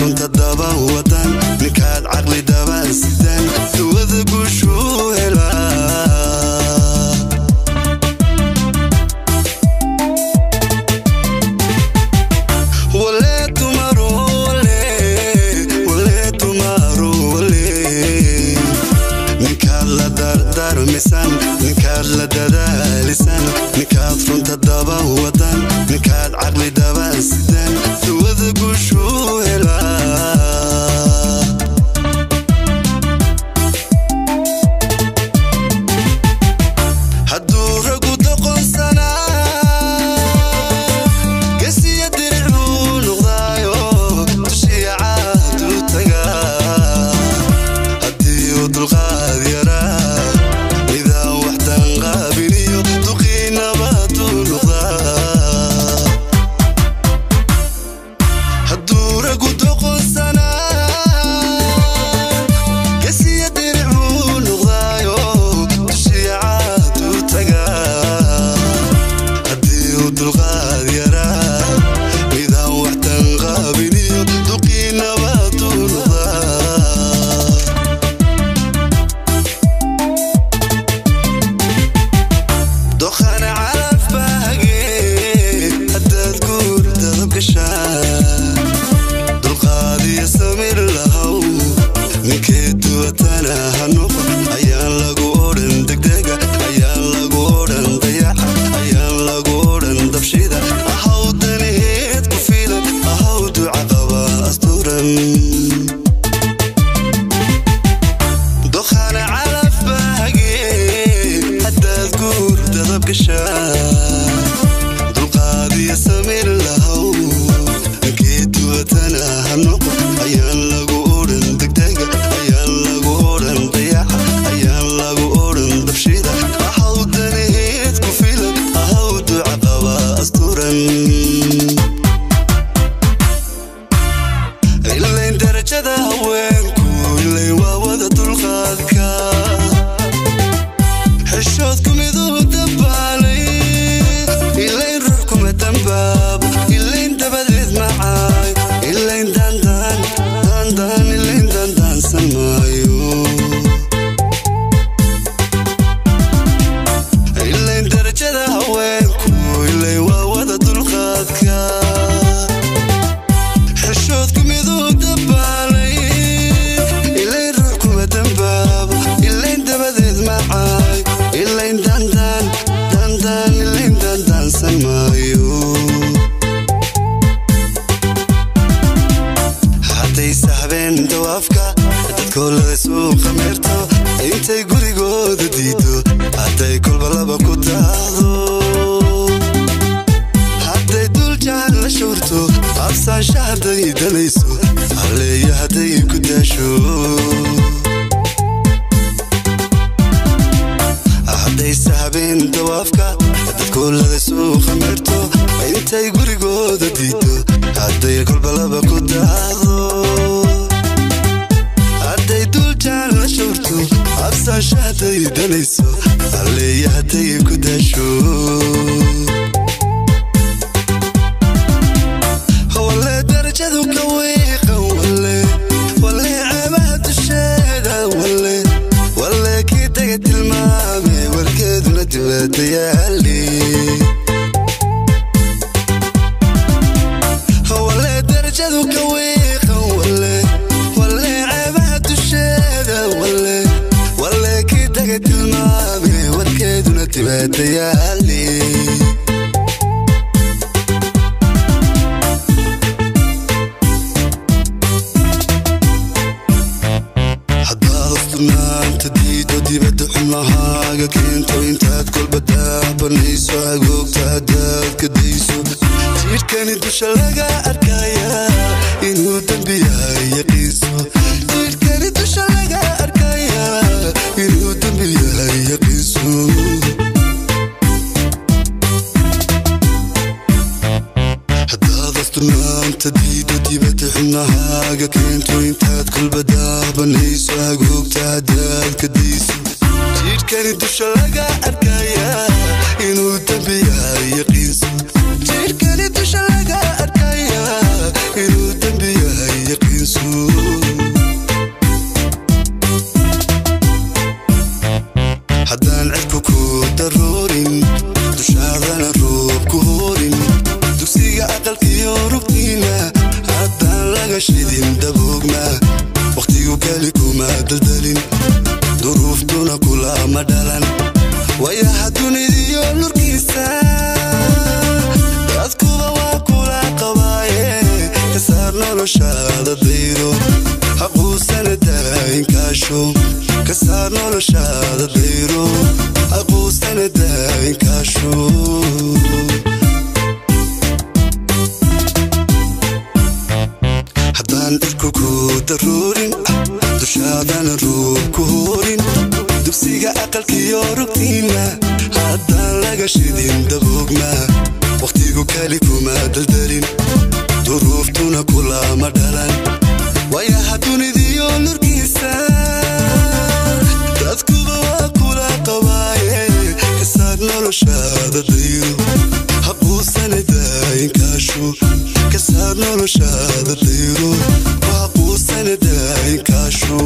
runta daba wadan ninkaad caqli daba sidaan duwada guushu helaa misan ninkaad la dadaalisan ninkaad runta daba wadan ninkaad caqli daba sidaan duwada guushu helaa hadduu ragu doqonsanaa gesiya diricuu noqdaayo dushiya caadu tagaa haddii uu dulqaad yaraa كان دشلقة أركايا إنو تنبيها يقيس كان دشلقة أركايا إنو تنبيها يقيس daldalin duruuftuna kulama dhalan wayaha dunidiyo nurkiisa dadkuba waa kula qabaaye ka saar noloshaada dayro haquusana daayinkaasho ka saar noloshaada dayro haquusana daayinkaasho haddaan dhirku ku daruurin dushaadan ruub ku horin dugsiga aqalkiyo rugtiina haddaan laga shidin daboogna waqtigu kali kuma daldalin duruuftuna kulama dhalan wayaha dunidiyo nurkiisa dadkuba waa kula qabaaye ka saar noloshaada dayro haquusana daayinkaasho ka saar noloshaada dayro haquusana daayinkaasho